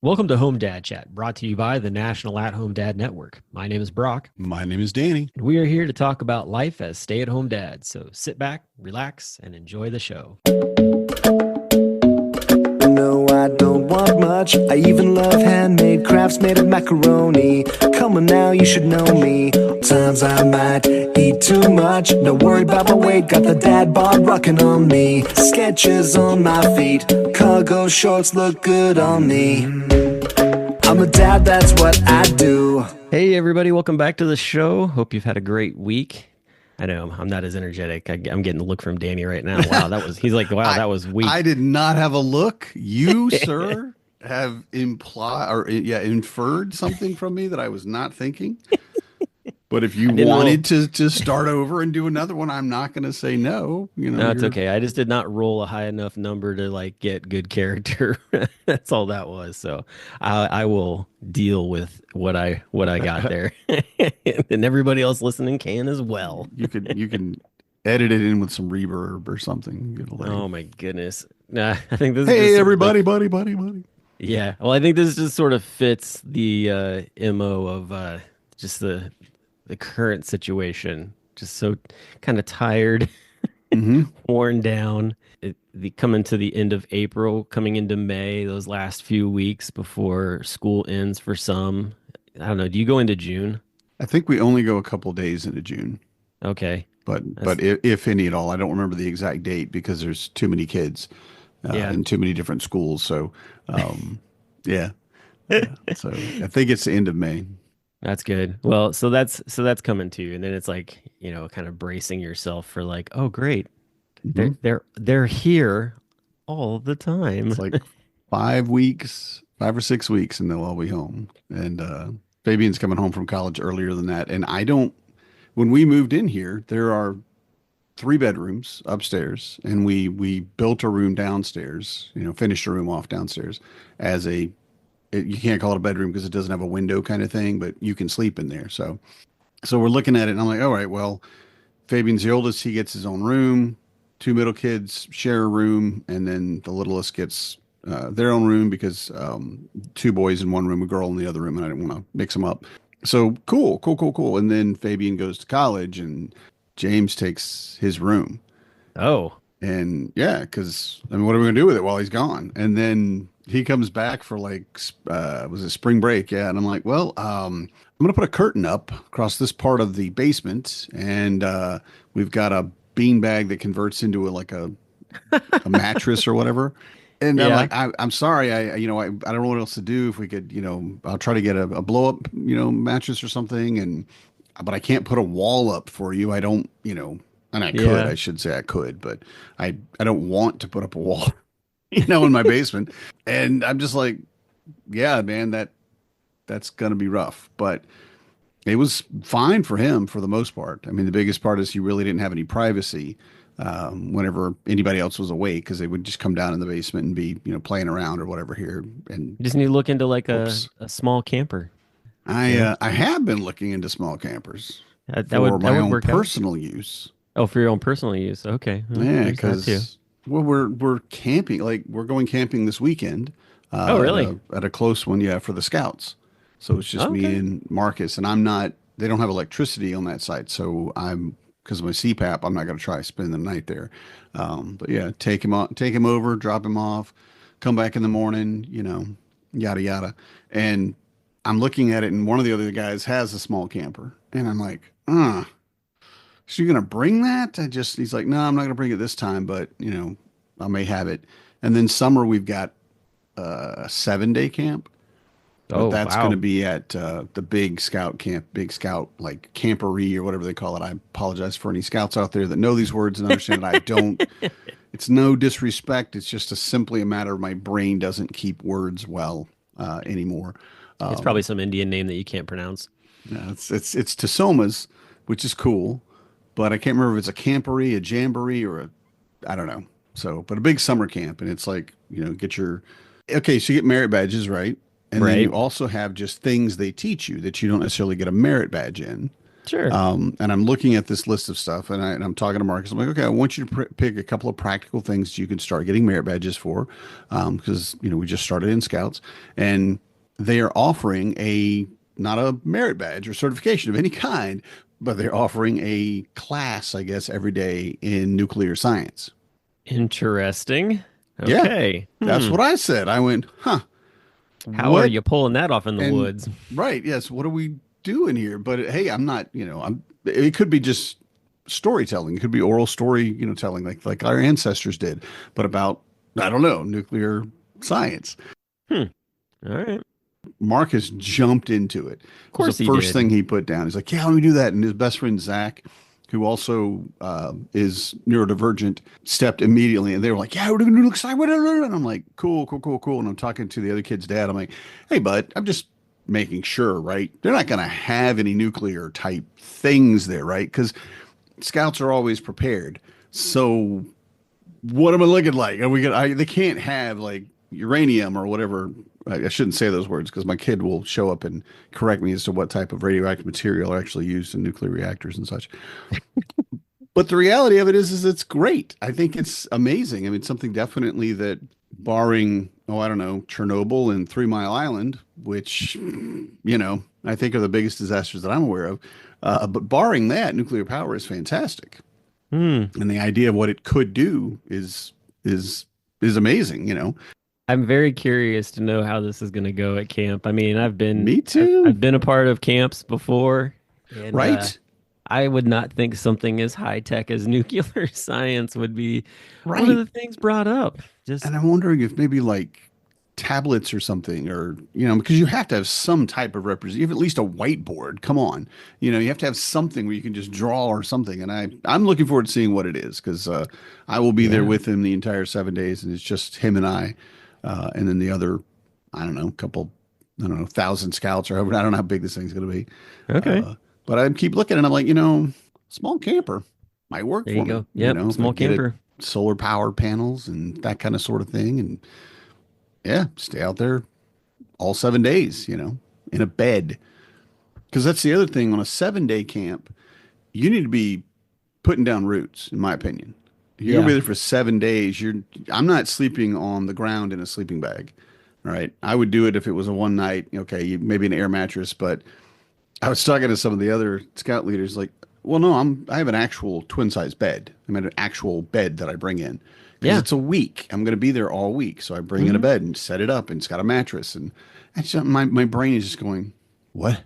Welcome to Home Dad Chat, brought to you by the National At Home Dad Network. My name is Brock, My name is Danny. and we are here to talk about life as stay at home dads. So sit back, relax, and enjoy the show. No, I don't want much. I even love handmade crafts made of macaroni. Come on now, you should know me. Times I might eat too much. No worry about my weight. Got the dad bod rocking on me. Sketches on my feet. Cargo shorts look good on me. I'm a dad, that's what I do. Hey, everybody, welcome back to the show. Hope you've had a great week. I know I'm not as energetic. I'm getting the look from Danny right now. Wow, he's like, wow, that was weak. I did not have a look. You, sir, have inferred something from me that I was not thinking. But if you wanted to start over and do another one, I'm not going to say no. No, it's okay. I just did not roll a high enough number to like get good character. That's all that was. So I will deal with what I got there, and everybody else listening can as well. You can edit it in with some reverb or something. Oh my goodness! Nah, I think this. Hey is everybody, buddy. Yeah. Well, I think this just sort of fits the mo of just the current situation. Just so kind of tired. Worn down. Coming to the end of April, coming into May, those last few weeks before school ends for some. I don't know. Do you go into June? I think we only go a couple days into June. Okay. But if any at all, I don't remember the exact date because there's too many kids in too many different schools. So, yeah. So I think it's the end of May. That's good. Well, so that's coming to you, and then it's like, kind of bracing yourself for like, oh great, they're here all the time. It's like 5 weeks, 5 or 6 weeks, and they'll all be home. And Fabian's coming home from college earlier than that. And when we moved in here, there are 3 bedrooms upstairs, and we built a room downstairs. Finished a room off downstairs as you can't call it a bedroom because it doesn't have a window kind of thing, but you can sleep in there. So we're looking at it and I'm like, all right, well, Fabian's the oldest. He gets his own room. 2 middle kids share a room. And then the littlest gets their own room because 2 boys in one room, a girl in the other room. And I didn't want to mix them up. So cool. And then Fabian goes to college and James takes his room. Oh. And yeah, because what are we going to do with it while he's gone? And then he comes back for was it spring break? Yeah. And I'm like, well, I'm going to put a curtain up across this part of the basement. And we've got a bean bag that converts into a mattress or whatever. And I'm like, I'm sorry. I don't know what else to do. If we could, I'll try to get a blow up, mattress or something. But I can't put a wall up for you. I don't, and I should say I could, but I don't want to put up a wall, in my basement. And I'm just like, yeah, man, that's going to be rough. But it was fine for him for the most part. I mean, the biggest part is he really didn't have any privacy whenever anybody else was awake because they would just come down in the basement and be, playing around or whatever here. And you just need to look into like a small camper. I have been looking into small campers that would own personal use. Oh, for your own personal use. Okay. Yeah, because we're camping. Like we're going camping this weekend. Oh, really? At a close one, yeah, for the Scouts. So it's just me and Marcus, and I'm not. They don't have electricity on that site, so because of my CPAP, I'm not going to try to spend the night there. But yeah, take him over, drop him off, come back in the morning, yada yada. And I'm looking at it, and one of the other guys has a small camper, and I'm like, so you're going to bring that? He's like, no, I'm not going to bring it this time, but I may have it. And then summer, we've got a 7-day camp. But that's going to be at the Big Scout camp, Big Scout, like camporee or whatever they call it. I apologize for any scouts out there that know these words and understand it. I don't. It's no disrespect. It's just simply a matter of my brain doesn't keep words well anymore. It's probably some Indian name that you can't pronounce. Yeah, it's Tasomas, which is cool, but I can't remember if it's a camporee, a jamboree, or I don't know. So, but a big summer camp, and it's like so you get merit badges, right? And then you also have just things they teach you that you don't necessarily get a merit badge in. Sure. And I'm looking at this list of stuff, and I'm talking to Marcus. I'm like, okay, I want you to pick a couple of practical things you can start getting merit badges for, because we just started in Scouts, and they are offering not a merit badge or certification of any kind, but they're offering a class, I guess, every day in nuclear science. Interesting. Yeah, Okay. that's what I said. I went, huh? How are What? you pulling that off in the And woods? right, yes. What are we doing here? But hey, I'm not. I'm. It could be just storytelling. It could be oral story, telling like our ancestors did, but about I don't know nuclear science. Hmm. All right. Marcus jumped into it. Of It was course the he first did. thing he put down. He's like, "Yeah, let me do that." And his best friend Zach, who also is neurodivergent, stepped immediately, and they were like, "Yeah, we're going to do excitement." And I'm like, "Cool, cool, cool, cool." And I'm talking to the other kid's dad. I'm like, "Hey, bud, I'm just making sure, right? They're not going to have any nuclear type things there, right? Because scouts are always prepared. So what am I looking like? Are we gonna? They can't have like uranium or whatever. I shouldn't say those words because my kid will show up and correct me as to what type of radioactive material are actually used in nuclear reactors and such. But the reality of it is it's great. I think it's amazing. I mean, something definitely that, barring, I don't know, Chernobyl and Three Mile Island, which, I think are the biggest disasters that I'm aware of. But barring that, nuclear power is fantastic. Hmm. And the idea of what it could do is amazing, I'm very curious to know how this is going to go at camp. I mean, Me I've, too. I've been a part of camps before, and Right? I would not think something as high tech as nuclear science would be one of Right. the things brought up. Just And I'm wondering if maybe like tablets or something, or, because you have to have some type of represent, you have at least a whiteboard. Come on. You have to have something where you can just draw or something. And I'm looking forward to seeing what it is because I will be there yeah. with him the entire 7 days, and it's just him and I. And then the other, I don't know, couple, I don't know, 1,000 scouts or however, I don't know how big this thing's going to be. Okay. But I keep looking and I'm like, small camper might work There you for me, go. Yep. if I Small get it camper. solar power panels and that kind of sort of thing. And yeah, stay out there all 7 days, in a bed. Because that's the other thing on a 7 day camp, you need to be putting down roots, in my opinion. If you're gonna Yeah. be there for 7 days, I'm not sleeping on the ground in a sleeping bag. All right. I would do it if it was a one night, okay, maybe an air mattress, but I was talking to some of the other scout leaders, like, well, no, I have an actual twin size bed. I'm at an actual bed that I bring in because Yeah. it's a week. I'm going to be there all week, so I bring in a hmm bed and set it up, and it's got a mattress, and my brain is just going, what?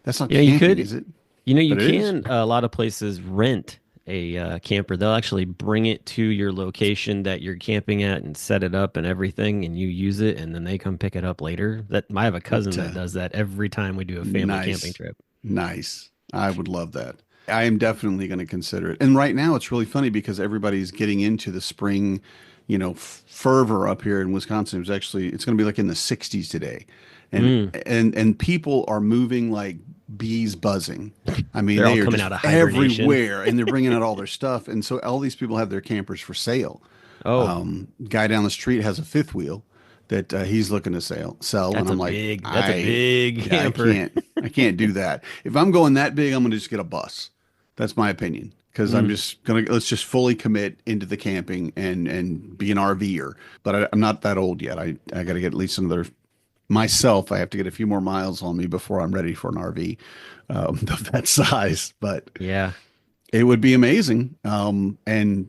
That's not Yeah. You camping, could. is it? You But it is. can. A lot of places rent a camper. They'll actually bring it to your location that you're camping at and set it up and everything, and you use it, and then they come pick it up later. I have a cousin But, that does that every time we do a family camping nice, trip. nice. I would love that. I am definitely going to consider it. And right now, it's really funny because everybody's getting into the spring, fervor up here in Wisconsin. It's going to be like in the 60s today, and Mm. and people are moving like bees buzzing. I mean, They're all they are coming just out of hibernation. everywhere, and they're bringing out all their stuff. And so all these people have their campers for sale. Oh, Guy down the street has a fifth wheel that he's looking to sell, and I'm like, that's a big yeah, camper. I can't do that. If I'm going that big, I'm going to just get a bus. That's my opinion. Because I'm Mm. just let's just fully commit into the camping and be an RVer. But I'm not that old yet. I got to get at least another myself. I have to get a few more miles on me before I'm ready for an RV of that size. But Yeah. it would be amazing. And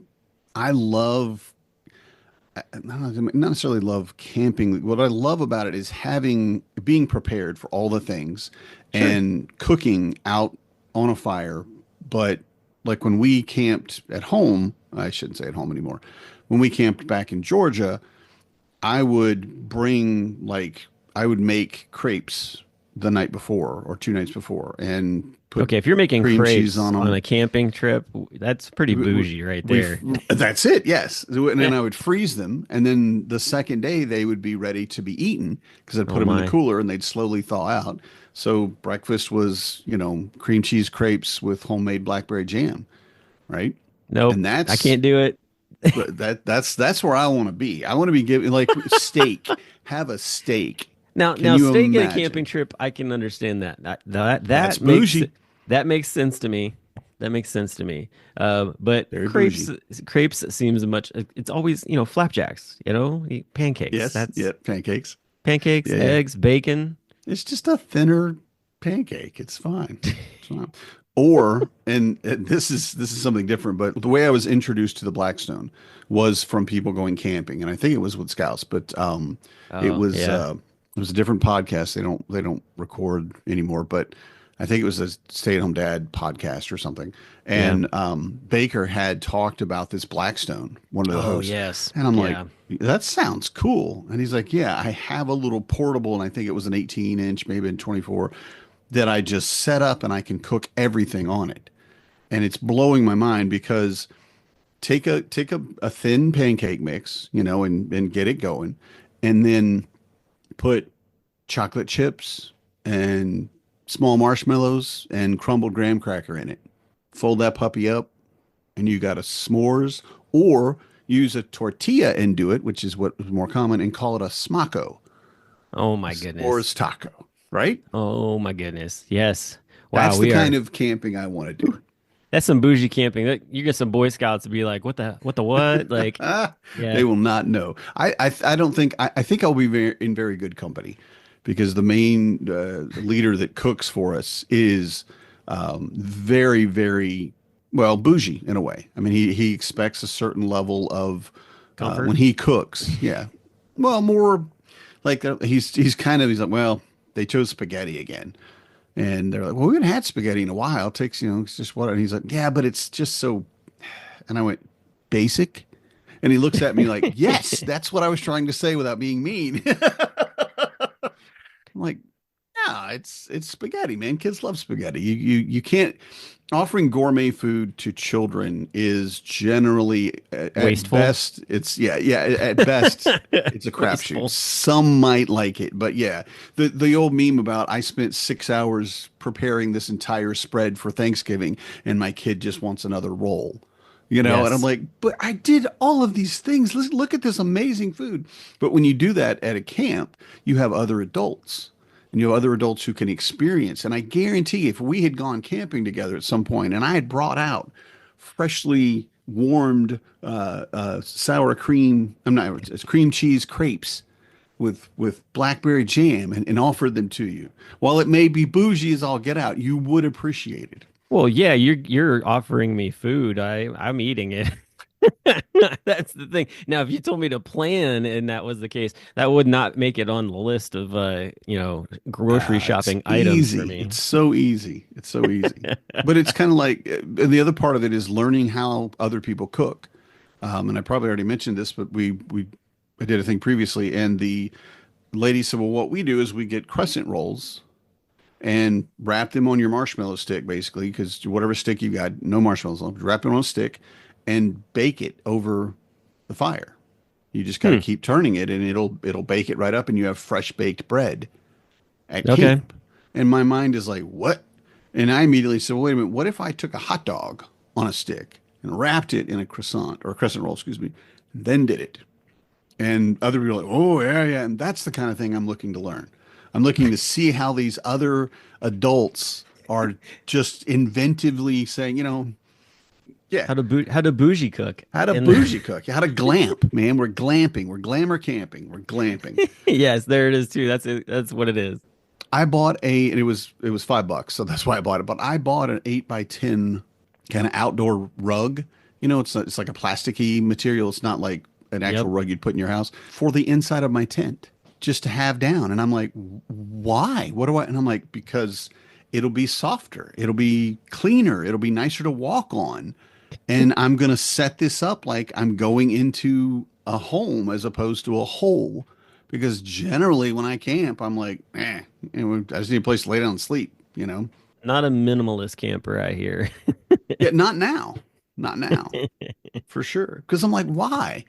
I love, not necessarily love camping. What I love about it is being prepared for all the things Sure. and cooking out on a fire. But like when we camped at home, I shouldn't say at home anymore. When we camped back in Georgia, I would make crepes the night before or 2 nights before and put Okay, if you're making cream cheese crepes on on them. a camping trip, that's pretty bougie right there. That's it, yes. And then I would freeze them, and then the second day they would be ready to be eaten because I'd put Oh them in the my. cooler and they'd slowly thaw out. So breakfast was, cream cheese crepes with homemade blackberry jam, right? Nope, And I can't do it. that's where I want to be. I want to be giving like steak. Have a steak. Now, Can now you steak in a camping imagine? trip, I can understand that. That That's makes bougie. That makes sense to me. That makes sense to me. But Very crepes, bougie. crepes seems much. It's always, flapjacks. Pancakes. Yes. That's Yeah. Pancakes. pancakes, Yeah. Yeah. eggs, bacon. It's just a thinner pancake. It's fine. It's fine. Or, and this is something different, but the way I was introduced to the Blackstone was from people going camping, and I think it was with Scouts, but Oh, yeah. it was a different podcast. They don't record anymore, but I think it was a stay-at-home dad podcast or something. Yeah. And Baker had talked about this Blackstone, one of the Oh, hosts, yes. and I'm like, Yeah. that sounds cool. And he's like, yeah, I have a little portable, and I think it was an 18 inch, maybe in 24, that I just set up and I can cook everything on it. And it's blowing my mind because take a thin pancake mix, and get it going, and then put chocolate chips and small marshmallows and crumbled graham cracker in it. Fold that puppy up, and you got a s'mores, or use a tortilla and do it, which is what is more common, and call it a smaco, Oh my s'mores goodness. taco, right? Oh my goodness. Yes. Wow, That's the we kind are. of camping I want to do. That's some bougie camping. You get some Boy Scouts to be like, what the what? Like, They yeah. will not know. I don't think I think I'll be in very good company because the main leader that cooks for us is very very well bougie in a way. I mean he expects a certain level of when Comfort. he cooks. Yeah, well more like he's like, well, they chose spaghetti again. And they're like, well, we haven't had spaghetti in a while. It takes, it's just what, and he's like, yeah, but it's just so, and I went, basic? And he looks at me like, yes, that's what I was trying to say without being mean. I'm like, no, it's spaghetti, man. Kids love spaghetti. You can't offering gourmet food to children is generally at Wasteful. best at best it's a crapshoot. Wasteful. Some might like it, but yeah, the old meme about I spent 6 hours preparing this entire spread for Thanksgiving and my kid just wants another roll. And I'm Yes. like, but I did all of these things. Let's look at this amazing food. But when you do that at a camp, you have other adults and you have other adults who can experience. And I guarantee if we had gone camping together at some point and I had brought out freshly warmed sour cream, I'm not, it's cream cheese crepes with blackberry jam and offered them to you, while it may be bougie as all get out, you would appreciate it. Well, yeah, you're offering me food. I'm eating it. That's the thing. Now, if you told me to plan and that was the case, that would not make it on the list of grocery It's shopping items for easy. me. It's so easy. It's so easy. But it's kind of like, and the other part of it is learning how other people cook. And I probably already mentioned this, but I did a thing previously, and the lady said, "Well, what we do is we get crescent rolls and wrap them on your marshmallow stick, basically, because whatever stick you got, no marshmallows on, wrap it on a stick and bake it over the fire. You just got to Hmm. keep turning it, and it'll bake it right up, and you have fresh baked bread at Okay. camp." And my mind is like, what? And I immediately said, well, wait a minute. What if I took a hot dog on a stick and wrapped it in a croissant or a crescent roll, excuse me, and then did it? And other people are like, oh, yeah, yeah. And that's the kind of thing I'm looking to learn. I'm looking to see how these other adults are just inventively saying, yeah, How to bougie cook. how to And bougie cook, how to glamp, man. We're glamping. We're glamour camping. We're glamping. yes, there it is too. That's it. That's what it is. I bought and it was $5, so that's why I bought it. But I bought an 8 by 10 kind of outdoor rug. It's like a plasticky material. It's not like an actual Yep. rug you'd put in your house for the inside of my tent just to have down. And I'm like, why? What do I? And I'm like, because it'll be softer, it'll be cleaner, it'll be nicer to walk on, and I'm gonna set this up like I'm going into a home as opposed to a hole. Because generally when I camp, I'm like, I just need a place to lay down and sleep, Not a minimalist camper, I hear. Yeah, not now. Not now, for sure. Because I'm like, why?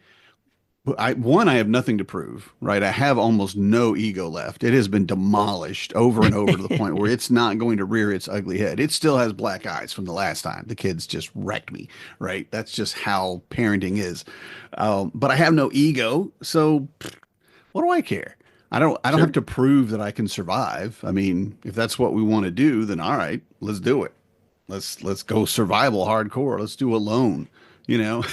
Well, I have nothing to prove, right? I have almost no ego left. It has been demolished over and over to the point where it's not going to rear its ugly head. It still has black eyes from the last time. The kids just wrecked me, right? That's just how parenting is. But I have no ego, so what do I care? I don't have Sure. to prove that I can survive. I mean, if that's what we want to do, then all right, let's do it. let's go survival hardcore. Let's do Alone, you know.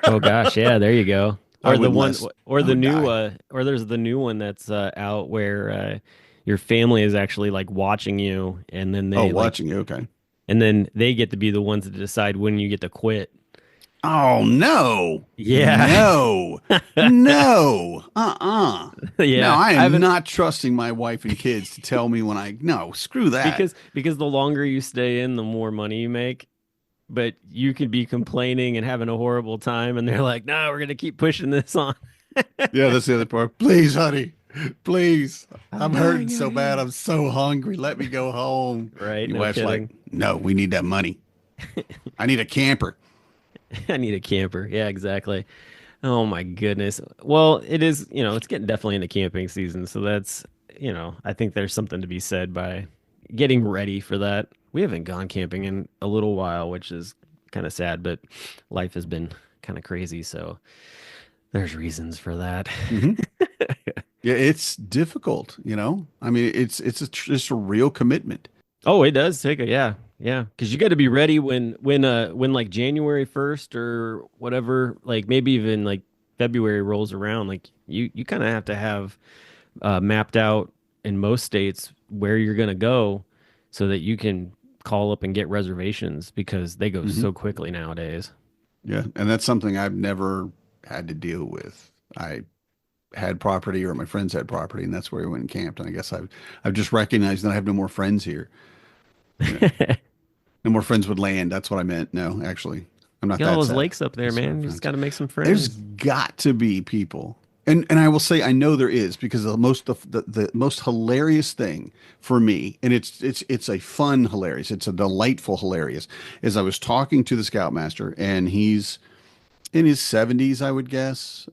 Oh gosh, yeah, there you go. I Or the would one, less or I the would new, die. or there's the new one that's out where your family is actually like watching you, and then Oh, they like, watching you, okay. and then they get to be the ones to decide when you get to quit. Oh no. Yeah, No. No. Uh-uh. No, yeah. I I am haven't not trusting my wife and kids to tell me when I no, screw that. because the longer you stay in, the more money you make. But you could be complaining and having a horrible time, and they're like, "No, we're gonna keep pushing this on." Yeah, that's the other part. Please, honey. Please. I'm I'm hurting dying so over bad. here. I'm so hungry. Let me go home. Right? Your No wife's like, kidding. no, we need that money. I need a camper. I need a camper. Yeah, exactly. Oh my goodness. Well, it is, it's getting definitely into camping season. So that's, I think there's something to be said by getting ready for that. We haven't gone camping in a little while, which is kind of sad, but life has been kind of crazy. So there's reasons for that. Hmm. Yeah, it's difficult, you know? I mean, it's a real commitment. Oh, it does take a, yeah. Yeah, because you got to be ready when like January 1st or whatever, like maybe even like February rolls around, like you kind of have to have mapped out in most states where you're going to go so that you can call up and get reservations because they go Hmm. so quickly nowadays. Yeah, and that's something I've never had to deal with. I had property or my friends had property and that's where we went and camped. And I guess I've just recognized that I have no more friends here. You know, no more friends with land. That's what I meant. No, actually, I'm not Got all that those sad. lakes up there, Just our man. You just friends. got to make some There's friends. got to be people. And I will say I know there is because the most hilarious thing for me, and it's a fun hilarious, it's a delightful hilarious, is I was talking to the scoutmaster and he's in his 70s, I would guess.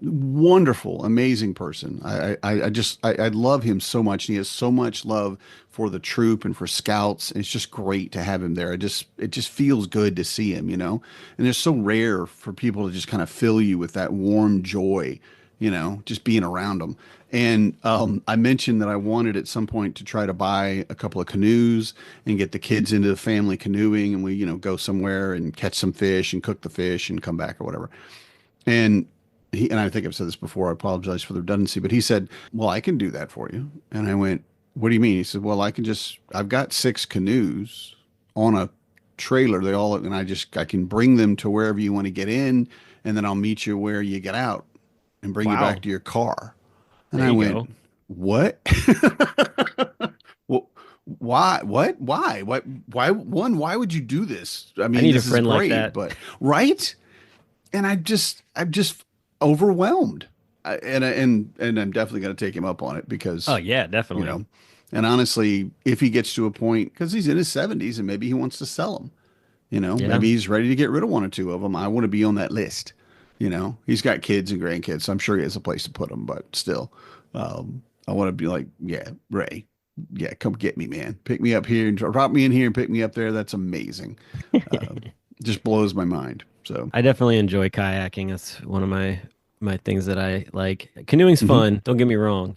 Wonderful, amazing person. I love him so much. And he has so much love for the troop and for scouts. It's just great to have him there. It just feels good to see him, you know. And it's so rare for people to just kind of fill you with that warm joy, you know, just being around them. And I mentioned that I wanted at some point to try to buy a couple of canoes and get the kids into the family canoeing, and we, you know, go somewhere and catch some fish and cook the fish and come back or whatever. And and I think I've said this before. I apologize for the redundancy, but he said, "Well, I can do that for you." And I went, "What do you mean?" He said, "Well, I've got 6 canoes on a trailer. I can bring them to wherever you want to get in, and then I'll meet you where you get out and bring you back Wow. to your car." And There I you went, go. "What?" Well, why? What? Why? What? Why? One, why would you do this? I I mean, need a this is friend like great, that. but right? And I'm just overwhelmed. And I'm definitely going to take him up on it Oh because, yeah, you definitely. know, and honestly, if he gets to a point, because he's in his 70s and maybe he wants to sell them, you know, Yeah. maybe he's ready to get rid of one or two of them. I want to be on that list. You know, he's got kids and grandkids, so I'm sure he has a place to put them, but still, I want to be like, yeah, Ray, yeah, come get me, man. Pick me up here and drop me in here and pick me up there. That's amazing. Uh, just blows my mind. So, I definitely enjoy kayaking. That's one of my things that I like. Canoeing's mhm. fun, don't get me wrong,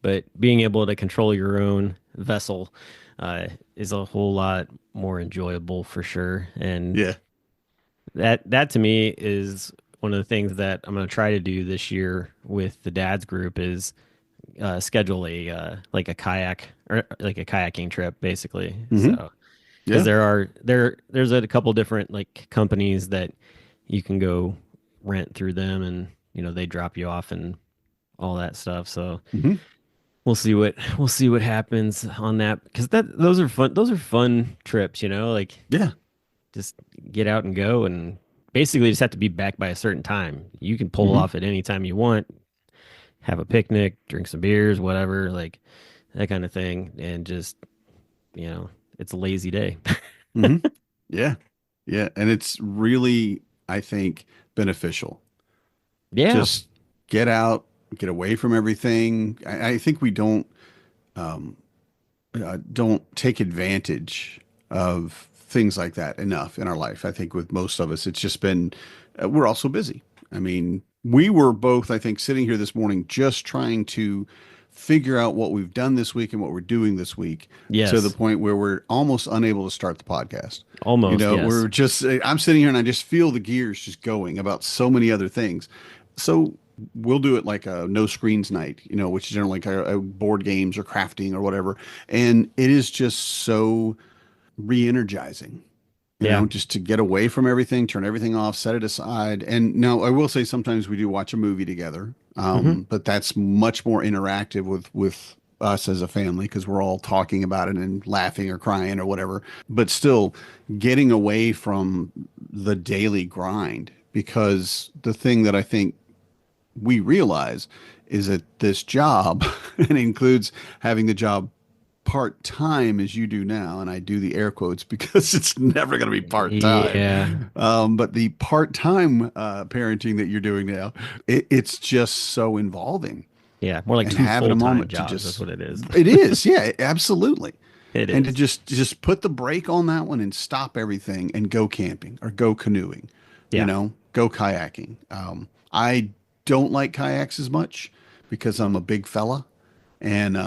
but being able to control your own vessel is a whole lot more enjoyable for sure. And Yeah. that to me is one of the things that I'm going to try to do this year with the dad's group is schedule a like a kayak or like a kayaking trip basically. Hmm. So because Yeah. there's a couple different like companies that you can go rent through them and they drop you off and all that stuff. So Hmm. we'll see what happens on that because those are fun trips, like Yeah. just get out and go and basically just have to be back by a certain time. You can pull Hmm. off at any time you want, have a picnic, drink some beers, whatever, like that kind of thing, and just it's a lazy day. Hmm. Yeah. Yeah. And it's really, I think, beneficial. Yeah. Just get out, get away from everything. I think we um, don't take advantage of things like that enough in our life. I think with most of us, it's just been, we're also busy. I mean, we were both, I think, sitting here this morning just trying to figure out what we've done this week and what we're doing this week to the Yes. point where we're almost unable to start the podcast. You Almost, know, yes. we're just, I'm sitting here and I just feel the gears just going about so many other things. So we'll do it like a no screens night, you know, which is generally like a board games or crafting or whatever. And it is just so re-energizing, you Yeah. know, just to get away from everything, turn everything off, set it aside. And now I will say sometimes we do watch a movie together, Hmm. but that's much more interactive with us as a family because we're all talking about it and laughing or crying or whatever. But still, getting away from the daily grind because the thing that I think we realize is that this job, and it includes having the job part time as you do now, and I do the air quotes because it's never going to be part time. Yeah. But the part time parenting that you're doing now, it's just so involving. Yeah. More like And two having a full-time moment to jobs. That's just, what it is. it is, yeah, absolutely. It And to is. just put the brake on that one and stop everything and go camping or go canoeing, you Yeah. know, go kayaking. I don't like kayaks as much because I'm a big fella and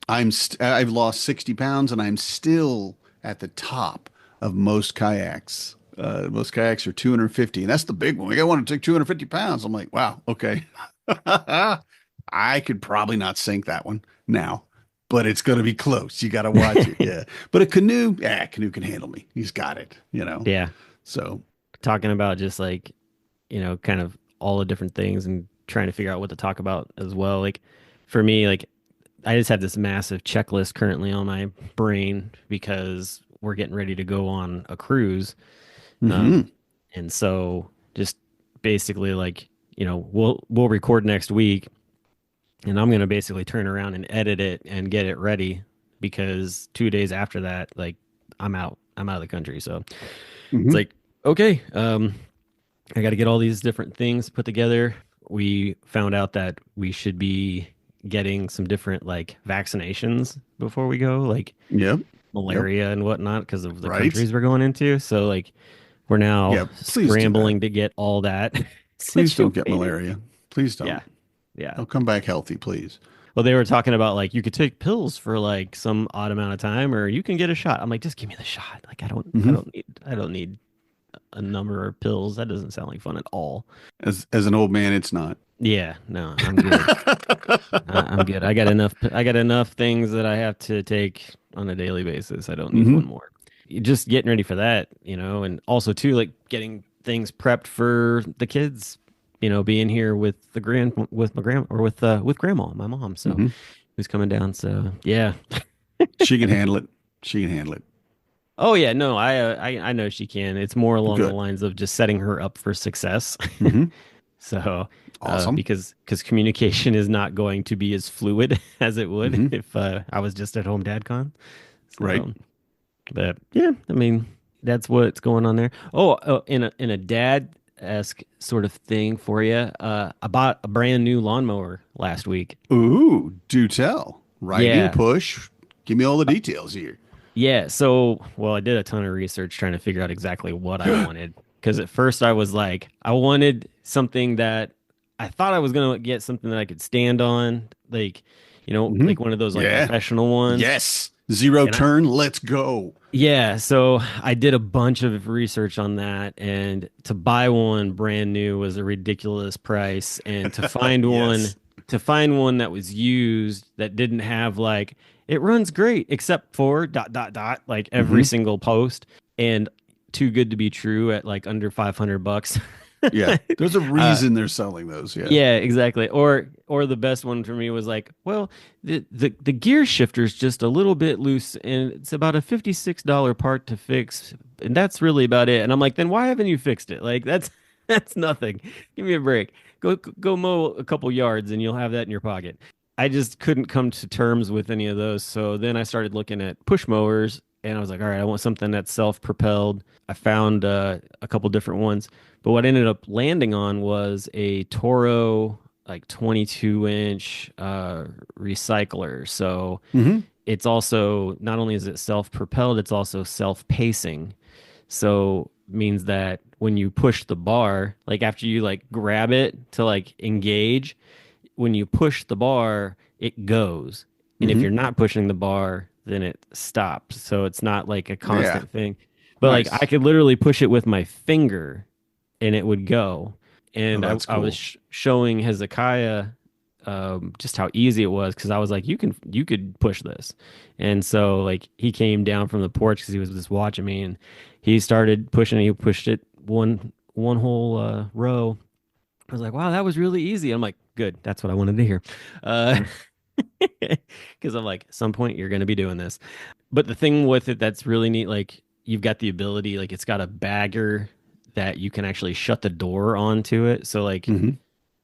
I've lost 60 pounds and I'm still at the top of most kayaks. Most kayaks are 250, and that's the big one. I want to take 250 pounds. I'm like, wow, okay. I could probably not sink that one now, but it's going to be close. You got to watch it. Yeah. But a canoe, yeah, canoe can handle me. He's got it, you know. Yeah. So, Talking about just like, kind of all the different things and trying to figure out what to talk about as well. Like for me, like I just have this massive checklist currently on my brain because we're getting ready to go on a cruise. hmm. Um, and so just basically like, we'll record next week and I'm gonna basically turn around and edit it and get it ready because 2 days after that, like I'm out of the country. So it's Hmm. like, okay, I got to get all these different things put together. We found out that we should be getting some different like vaccinations before we go, like Yep. Yep. malaria and whatnot, because of the Right. countries we're going into. So like we're now Yeah. Please do that. scrambling to get all that Please don't get situated. malaria. Please Yeah, don't. yeah. I'll come back healthy, please. Well, they were talking about like you could take pills for like some odd amount of time, or you can get a shot. I'm like, just give me the shot. Like Hmm. I don't need a number of pills. That doesn't sound like fun at all. As an old man, it's not. Yeah, no, I'm good. I'm good. I got enough. I got enough things that I have to take on a daily basis. I don't need one Hmm. more. Just getting ready for that, and also too, like getting things prepped for the kids. Being here with with my grand or with grandma, my mom. So Hmm. who's coming down? So yeah. She can handle it. She can handle it. Oh yeah, no, I know she can. It's more along the Good. lines of just setting her up for success. Hmm. So, Awesome. because communication is not going to be as fluid as it would Hmm. if I was just at home dadcon. Right. So, but yeah, I mean that's what's going on there. Oh, in a dad-esque sort of thing for you. I bought a brand new lawnmower last week. Ooh, do tell. Writing, Yeah, push. Give me all the details here. yeah. So, well, I did a ton of research trying to figure out exactly what I wanted. Because at first I was like, I wanted something that I thought I was gonna get something that I could stand on, like, Hmm. like one of those like Yeah. professional ones. Yes. Zero And turn. Let's go. yeah, so I did a bunch of research on that, and to buy one brand new was a ridiculous price, and Yes. to find one that was used that didn't have like it runs great except for dot dot dot like every Hmm. single post and too good to be true at like under $500. Yeah. There's a uh, reason they're selling those. Yeah. yeah, exactly. Or the best one for me was like, well, the gear shifter's just a little bit loose and it's about a $56 part to fix, and that's really about it. And I'm like, then why haven't you fixed it? Like that's that's nothing. Give me a break. Go mow a couple yards and you'll have that in your pocket. I just couldn't come to terms with any of those. So then I started looking at push mowers and I was like, all right, I want something that's self-propelled. I found a couple different ones. But what I ended up landing on was a Toro like 22-inch recycler. So Hmm. it's also not only is it self-propelled, it's also self-pacing. So means that when you push the bar, like after you like grab it to like engage, when you push the bar, it goes. And if Hmm. you're not pushing the bar, then it stops. So it's not like a Yeah. constant thing. But like I Nice. could literally push it with my finger and it would go. Oh, And that's I was cool. showing Hezekiah just how easy it was because I was like, you could push this. And so like he came down from the porch because he was just watching me and he started pushing. He pushed it one whole row. I was like, wow, that was really easy. I'm like, good. That's what I wanted to hear. Uh, because I'm like, at some point you're going to be doing this. But the thing with it that's really neat, like you've got the ability, like it's got a bagger that you can actually shut the door onto it. So like, Hmm.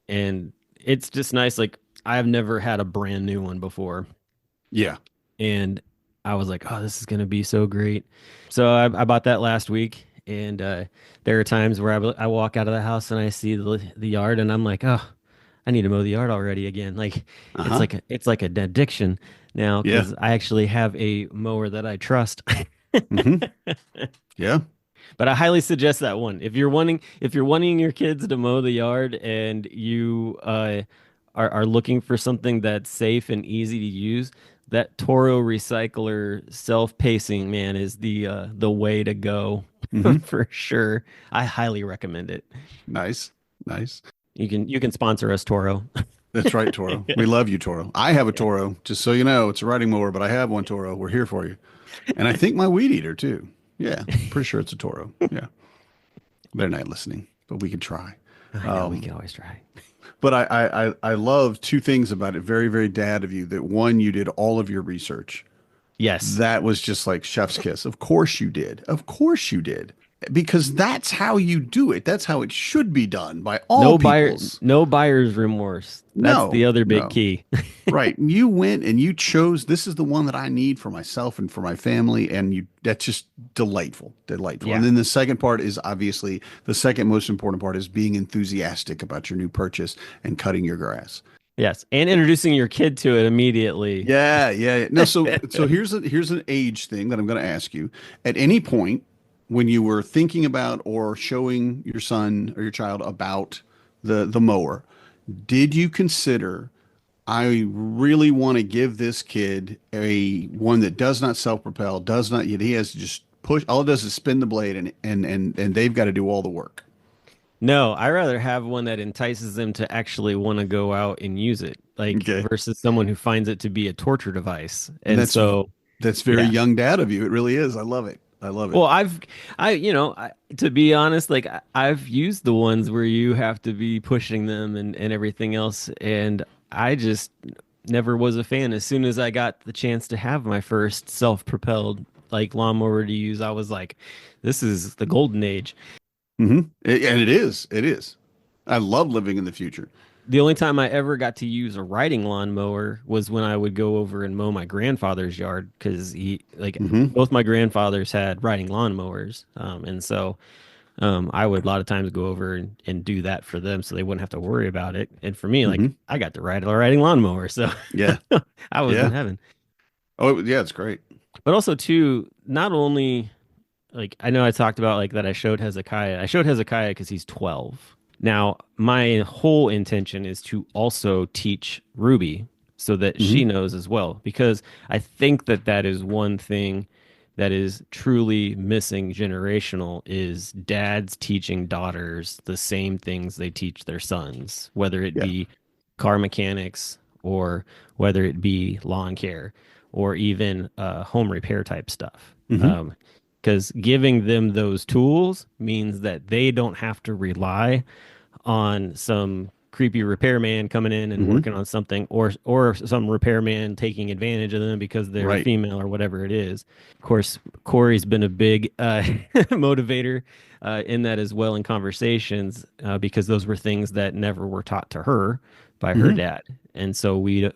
and it's just nice. Like I've never had a brand new one before, Yeah. and I was like, oh, this is going to be so great. So I bought that last week. And there are times where I walk out of the house and I see the yard and I'm like, oh, I need to mow the yard already again. Like Uh-huh. it's like an addiction now Yeah. because I actually have a mower that I trust. Hmm. Yeah. But I highly suggest that one. If you're wanting your kids to mow the yard and you are looking for something that's safe and easy to use, that Toro Recycler self-pacing man is the way to go Hmm. for sure. I highly recommend it. Nice. Nice. You can sponsor us, Toro. That's right, Toro. We love you, Toro. I have a Toro, just so you know. It's a riding mower, but I have one Toro. We're here for you. And I think my weed eater too. Yeah, pretty sure it's a Toro. Yeah, they're not listening, but we can try. I know we Um, can always try. but I love two things about it. Very, very dad of you. That one, you did all of your research. Yes. That was just like chef's kiss. Of course you did. Of course you did. Because that's how you do it. That's how it should be done by all peoples. No buyer's remorse. That's the No, other big no. key. Right. And you went and you chose this is the one that I need for myself and for my family. And you that's just delightful. Delightful. And Yeah. then the second part is obviously the second most important part is being enthusiastic about your new purchase and cutting your grass. Yes. And introducing your kid to it immediately. Yeah, yeah. Yeah. No, so here's an age thing that I'm going to ask you. At any point when you were thinking about or showing your son or your child about the mower, did you consider I really want to give this kid a one that does not self-propel, does not yet he has to just push all it does is spin the blade and they've got to do all the work. No, I rather have one that entices them to actually want to go out and use it, like Okay. versus someone who finds it to be a torture device. And And so, that's very yeah. young dad of you. It really is. I love it. I love it. Well, to be honest, like I've used the ones where you have to be pushing them and everything else, and I just never was a fan. As soon as I got the chance to have my first self-propelled like lawnmower to use, I was like, this is the golden age. Hmm. And it is. It is. I love living in the future. The only time I ever got to use a riding lawnmower was when I would go over and mow my grandfather's yard because Hmm. both my grandfathers had riding lawnmowers, and so I would a lot of times go over and do that for them so they wouldn't have to worry about it. And for me, like Hmm. I got to ride a riding lawnmower, so Yeah. I was in Yeah. heaven. Oh, yeah. It's great. But also too, not only like I know I talked about like that I showed Hezekiah. I showed Hezekiah because he's 12. Now, my whole intention is to also teach Ruby so that she Hmm. knows as well, because I think that that is one thing that is truly missing generational is dads teaching daughters the same things they teach their sons, whether it Yeah. be car mechanics or whether it be lawn care or even home repair type stuff. Hmm. Because giving them those tools means that they don't have to rely on some creepy repairman coming in and Hmm. working on something or some repairman taking advantage of them because they're a Right. female or whatever it is. Of course, Corey's been a big motivator in that as well in conversations because those were things that never were taught to her by her Hmm. dad. And so we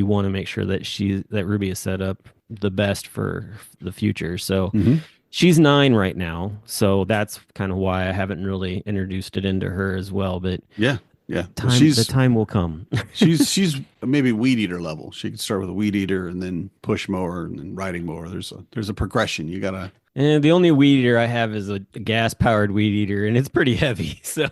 want to make sure that Ruby is set up the best for the future. So Hmm. she's 9 right now, so that's kind of why I haven't really introduced it into her as well. But Yeah. Yeah. Well, the time will come. she's maybe weed eater level. She could start with a weed eater and then push mower and then riding mower. There's a progression. You gotta. And the only weed eater I have is a gas powered weed eater, and it's pretty heavy. So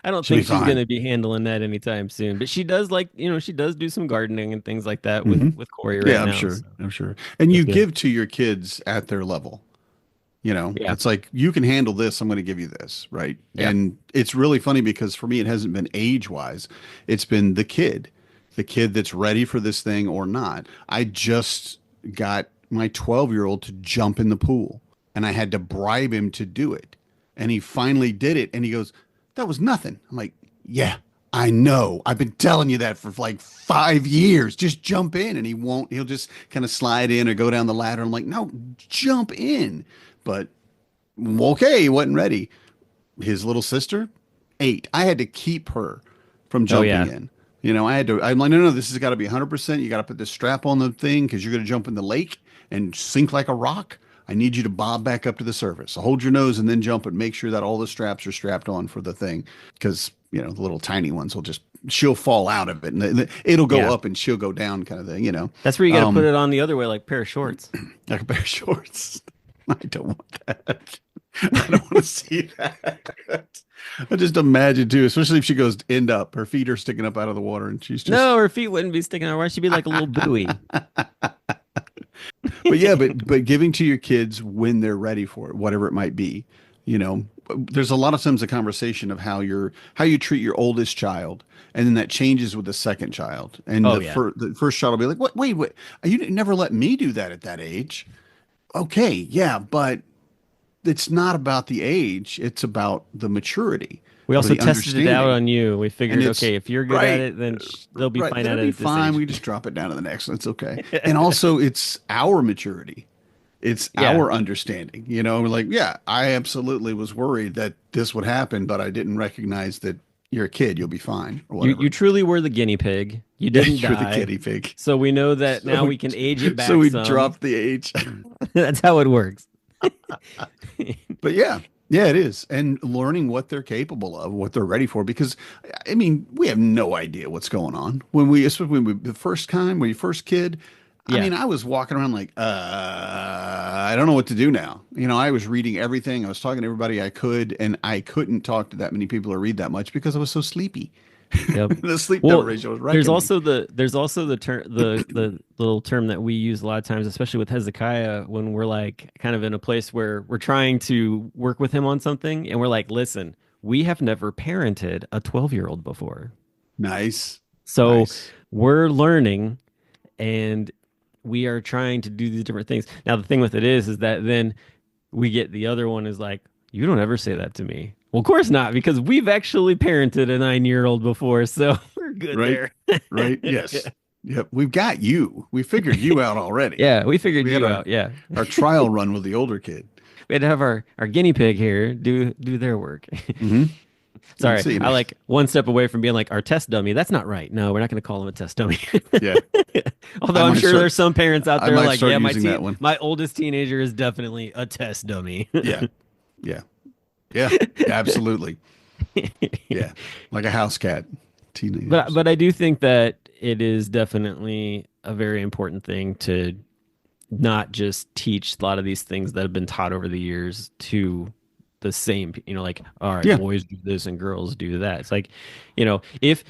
I don't She'll be think she's going fine. to be handling that anytime soon. But she does like, she does do some gardening and things like that with Hmm. Corey right Yeah, I'm now. sure. So I'm sure. And that's you good. give to your kids at their level. Yeah. It's like you can handle this. I'm going to give you this, right? Yeah. And it's really funny because for me, it hasn't been age wise. It's been the kid that's ready for this thing or not. I just got my 12-year-old to jump in the pool and I had to bribe him to do it. And he finally did it. And he goes, that was nothing. I'm like, yeah, I know. I've been telling you that for like 5 years. Just jump in. And he won't. He'll just kind of slide in or go down the ladder. I'm like, no, jump in. But okay, he wasn't ready. His little sister, 8. I had to keep her from Oh jumping yeah. in. I'm like, no, no, this has got to be 100%. You got to put this strap on the thing because you're going to jump in the lake and sink like a rock. I need you to bob back up to the surface. So hold your nose and then jump and make sure that all the straps are strapped on for the thing because, the little tiny ones she'll fall out of it and it'll go Yeah. up and she'll go down kind of thing. That's where you got to put Um, it on the other way, like a pair of shorts. like a pair of shorts. I don't want that. I don't want to see that. I just imagine too, especially if she goes end up, her feet are sticking up out of the water and she's just No, her feet wouldn't be sticking out. Why? She'd be like a little buoy. but yeah, but giving to your kids when they're ready for it, whatever it might be, you know, there's a lot of times a conversation of how you treat your oldest child, and then that changes with the second child, and Oh yeah. the first child will be like, what? Wait, you didn't never let me do that at that age. Okay, yeah, but it's not about the age; it's about the maturity We or also the tested it out understanding, on you. We and figured, it's okay, if you're good at right. it, then they'll be Right, fine that'll at it be at this fine. age. We just drop it down to the next one. It's okay. And also, it's our maturity. It's Yeah. our understanding. We're like, yeah, I absolutely was worried that this would happen, but I didn't recognize that you're a kid. You'll be fine or You whatever. truly were the guinea pig. You Yeah, didn't you're the die. kitty pig. So we know that So now we, we can age it so back we some. dropped the age. That's how it works. But yeah, it is. And learning what they're capable of, what they're ready for, because I mean, we have no idea what's going on especially the first time, when you first kid. I Yeah. mean, I was walking around like, I don't know what to do now. I was reading everything. I was talking to everybody I could, and I couldn't talk to that many people or read that much because I was so sleepy. Yep. The sleep Well, deprivation was there's wrecking me. also the term the little term that we use a lot of times, especially with Hezekiah, when we're like kind of in a place where we're trying to work with him on something, and we're like, listen, we have never parented a 12-year-old before. Nice, So nice. we're learning and we are trying to do these different things. Now, the thing with it is that then we get the other one is like, you don't ever say that to me. Well, of course not, because we've actually parented a 9-year-old before, so we're good Right, there. right. Yes, yep. We've got you. We figured you out already. Yeah, we figured We had you our out. Yeah. our trial run with the older kid. We had to have our guinea pig here do their work. Hmm. And Sorry, see, I like one step away from being like our test dummy. That's not right. No, we're not going to call him a test dummy. yeah, I Although I'm might sure start. there's some parents out I there might like, start yeah, using that one. my oldest teenager is definitely a test dummy. Yeah, yeah, yeah. Absolutely. Yeah, like a house cat. Teenagers. But I do think that it is definitely a very important thing to not just teach a lot of these things that have been taught over the years to the same, like, all right, Yeah. boys do this and girls do that. It's like, if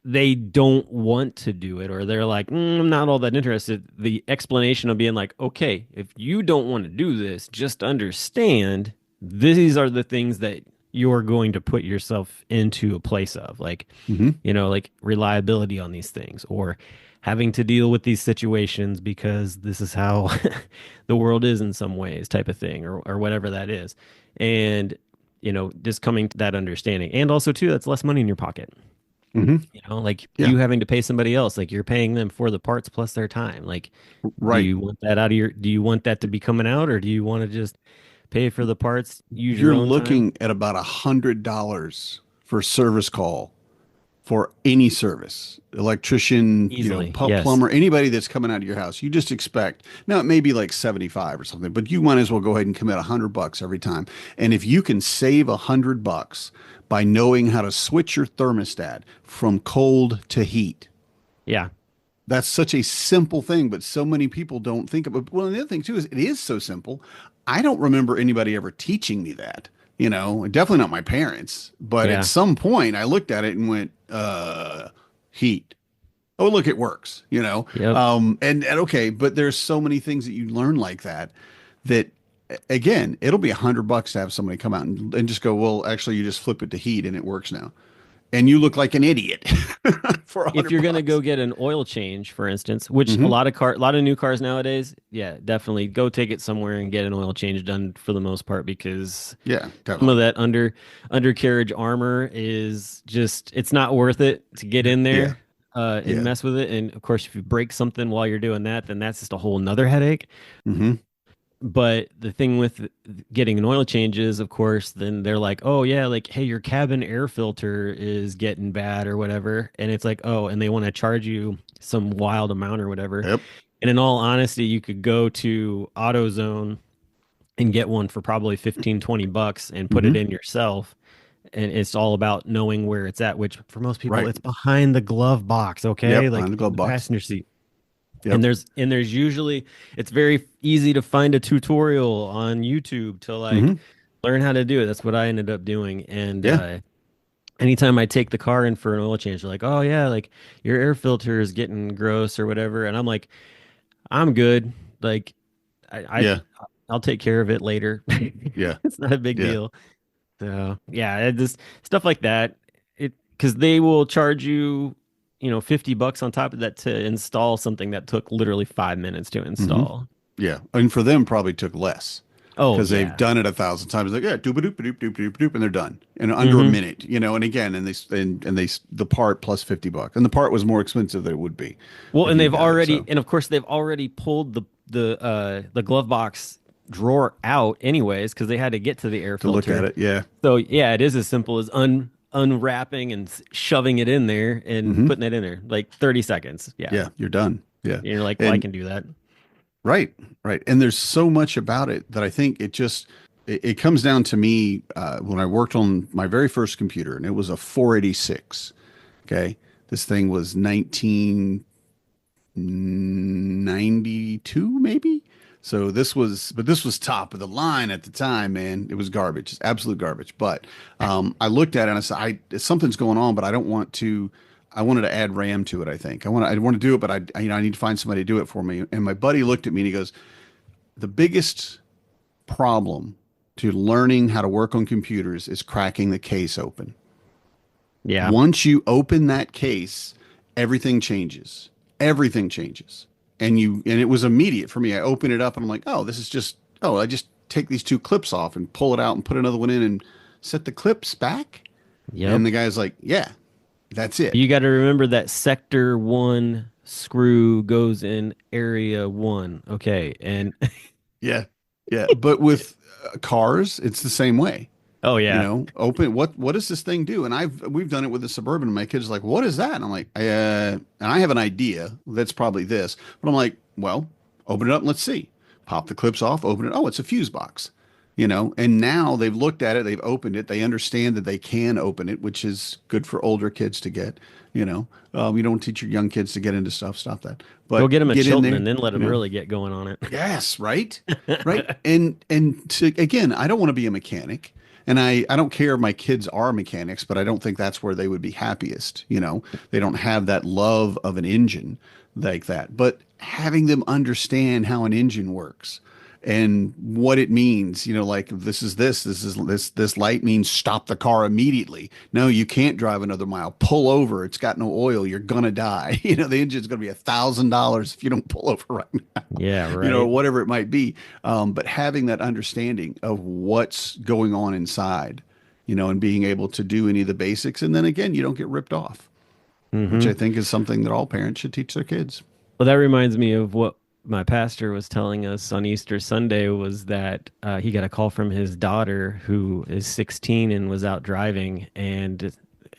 they don't want to do it or they're like, I'm not all that interested, the explanation of being like, okay, if you don't want to do this, just understand these are the things that you're going to put yourself into a place of, like, Hmm. like reliability on these things or having to deal with these situations because this is how the world is in some ways, type of thing, or whatever that is. And, just coming to that understanding. And also, too, that's less money in your pocket. Hmm. Like Yeah. you having to pay somebody else, like you're paying them for the parts plus their time. Like, Right. do you want that to be coming out, or do you want to just pay for the parts, use your You're own time? looking at about $100 for service call for any service, electrician, Easily, yes. plumber, anybody that's coming out of your house. You just expect, now it may be like 75 or something, but you might as well go ahead and commit $100 every time. And if you can save $100 by knowing how to switch your thermostat from cold to heat, Yeah. That's such a simple thing, but so many people don't think about. Well, and the other thing too is it is so simple. I don't remember anybody ever teaching me that. Definitely not my parents. But at Yeah. some point, I looked at it and went, heat. Oh, look, it works. Yep. And okay, but there's so many things that you learn like that. That again, it'll be $100 to have somebody come out and just go, well, actually, you just flip it to heat and it works now, and you look like an idiot for a If hundred you're gonna go bucks. get an oil change, for instance, which Mm-hmm. a lot of new cars nowadays, yeah, definitely go take it somewhere and get an oil change done for the most part because Yeah, some of definitely. that undercarriage armor is just it's not worth it to get in Yeah, there and yeah. mess with it. And of course, if you break something while you're doing that, then that's just a whole nother headache. Mm-hmm. But the thing with getting an oil change is, of course, then they're like, oh, yeah, like, hey, your cabin air filter is getting bad or whatever. And it's like, oh, and they want to charge you some wild amount or whatever. Yep. And in all honesty, you could go to AutoZone and get one for probably 15, $20 and put it Mm-hmm. in yourself. And it's all about knowing where it's at, which for most people, Right. it's behind the glove box, okay? Yep. Behind Like the glove the box. passenger seat. And Yep. there's usually it's very easy to find a tutorial on YouTube to like Mm-hmm. learn how to do it. That's what I ended up doing. And Yeah. anytime I take the car in for an oil change, they're like, "Oh yeah, like your air filter is getting gross or whatever." And I'm like, "I'm good. Like I Yeah. I'll take care of it later. Yeah. It's not a big Yeah. deal." So yeah, just stuff like that. It because they will charge you, $50 on top of that to install something that took literally 5 minutes to Mm-hmm. install. Yeah. And for them, probably took less Oh because they've yeah. done it 1,000 times. Like, yeah, doop doop doop doop doop doop, and they're done in under a Hmm. minute. And again, and they the part plus $50, and the part was more expensive than it would be Well, if and you'd done it. So of course they've already pulled the glove box drawer out anyways because they had to get to the air to look at filter. it, yeah. So yeah, it is as simple as unwrapping and shoving it in there and Mm-hmm. putting it in there like 30 seconds. Yeah. Yeah, you're done. Yeah. And you're like, well, I And can do that. right, right. And there's so much about it that I think it comes down to me when I worked on my very first computer, and it was a 486. Okay. This thing was 1992, maybe. So this was top of the line at the time, man. It was garbage, just absolute garbage. But I looked at it and I said, something's going on, but I don't want to. I wanted to add RAM to it. I think I want to do it, but I need to find somebody to do it for me. And my buddy looked at me and he goes, the biggest problem to learning how to work on computers is cracking the case open. Yeah. Once you open that case, everything changes. Everything changes. And it was immediate for me. I open it up and I'm like, oh, this is just I just take these two clips off and pull it out and put another one in and set the clips back. Yep. And the guy's like, yeah, that's it. You got to remember that sector one screw goes in area one. Okay. And Yeah. Yeah. But with cars, it's the same way. oh, yeah. Open what does this thing do? And we've done it with the Suburban, and my kids are like, what is that? And I'm like, and I have an idea that's probably this, but I'm like, well, open it up and let's see. Pop the clips off, open it. Oh, it's a fuse box. And now they've looked at it, they've opened it, they understand that they can open it, which is good for older kids to get. You don't teach your young kids to get into stuff. Stop that. Go But get them a get in Chilton there. and then let You them know, really get going on it. Yes, right? Right. And to again, I don't want to be a mechanic. And I don't care if my kids are mechanics, but I don't think that's where they would be happiest. They don't have that love of an engine like that. But having them understand how an engine works and what it means, like this light means stop the car immediately. No, you can't drive another mile. Pull over. It's got no oil. You're gonna die. The engine's gonna be $1,000 if you don't pull over right now. Yeah, Or right. whatever it might be. But having that understanding of what's going on inside, and being able to do any of the basics, and then again, you don't get ripped off, which Hmm. I think is something that all parents should teach their kids. Well, that reminds me of what my pastor was telling us on Easter Sunday was that he got a call from his daughter who is 16 and was out driving. And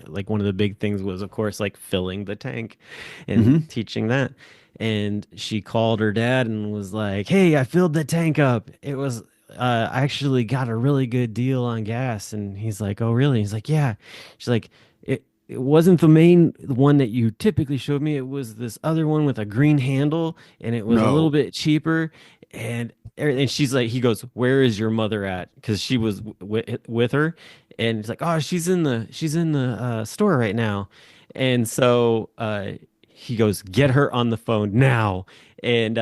like one of the big things was, of course, like filling the tank and Hmm. teaching that. And she called her dad and was like, "Hey, I filled the tank up. It was, I actually got a really good deal on gas." And he's like, "Oh, really?" He's like, "Yeah." She's like, it wasn't the main one that you typically showed me. It was this other one with a green handle, and it was a little No. bit cheaper. And she's like, he goes, "Where is your mother at?" Because she was with her, and he's like, "Oh, she's in the store right now." And so he goes, "Get her on the phone now." And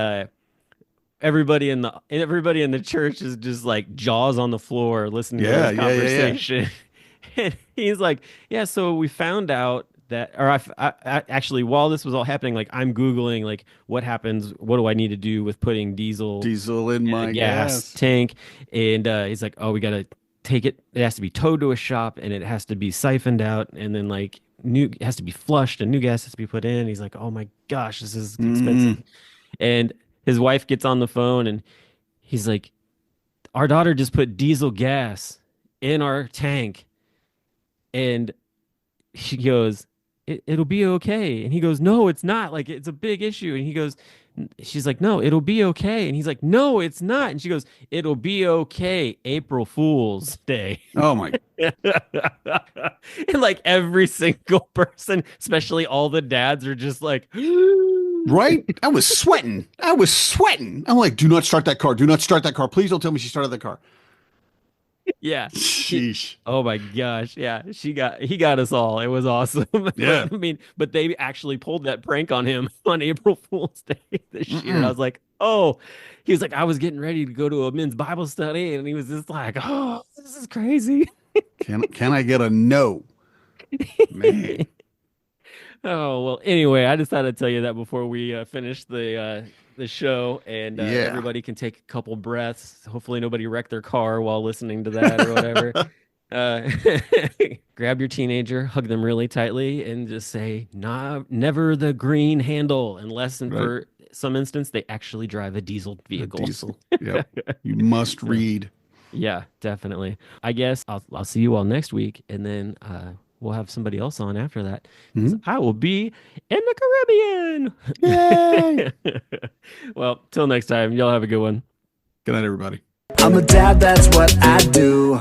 everybody in the church is just like jaws on the floor listening to Yeah, this yeah, yeah, yeah. conversation. And he's like, "Yeah, so we found out that, or actually, while this was all happening, like I'm Googling, like what happens, what do I need to do with putting diesel Diesel in in a my gas gas. tank?" And he's like, "Oh, we gotta take it. It has to be towed to a shop, and it has to be siphoned out, and then like it has to be flushed, and new gas has to be put in." He's like, "Oh my gosh, this is expensive." Mm. And his wife gets on the phone, and he's like, "Our daughter just put diesel gas in our tank," and she goes, it'll be okay. And he goes, "No, it's not. Like, it's a big issue." And he goes, she's like, "No, it'll be okay." And he's like, "No, it's not." And she goes, "It'll be okay. April Fool's Day." Oh my. And like every single person, especially all the dads, are just like, Right? I was sweating. I was sweating. I'm like, do not start that car. Do not start that car. Please don't tell me she started that car. yeah. Sheesh. Oh my gosh. Yeah. He got us all. It was awesome. Yeah. I mean, but they actually pulled that prank on him on April Fool's Day this year. And I Mm-mm. was like, oh, he was like, I was getting ready to go to a men's Bible study. And he was just like, oh, this is crazy. Can I get a no? Man. Oh, well, anyway, I just thought I'd tell you that before we finish the show, and Yeah. everybody can take a couple breaths. Hopefully nobody wrecked their car while listening to that or whatever. Uh, grab your teenager, hug them really tightly, and just say, "Nah, never the green handle," unless, and Right. for some instance, they actually drive a diesel A vehicle. diesel. Yep. You must Yeah, read. yeah, definitely. I guess I'll see you all next week, and then we'll have somebody else on after that, 'cause Mhm. I will be in the Yay. Caribbean. Well, till next time, y'all have a good one. Good night, everybody. I'm a dad, that's what I do.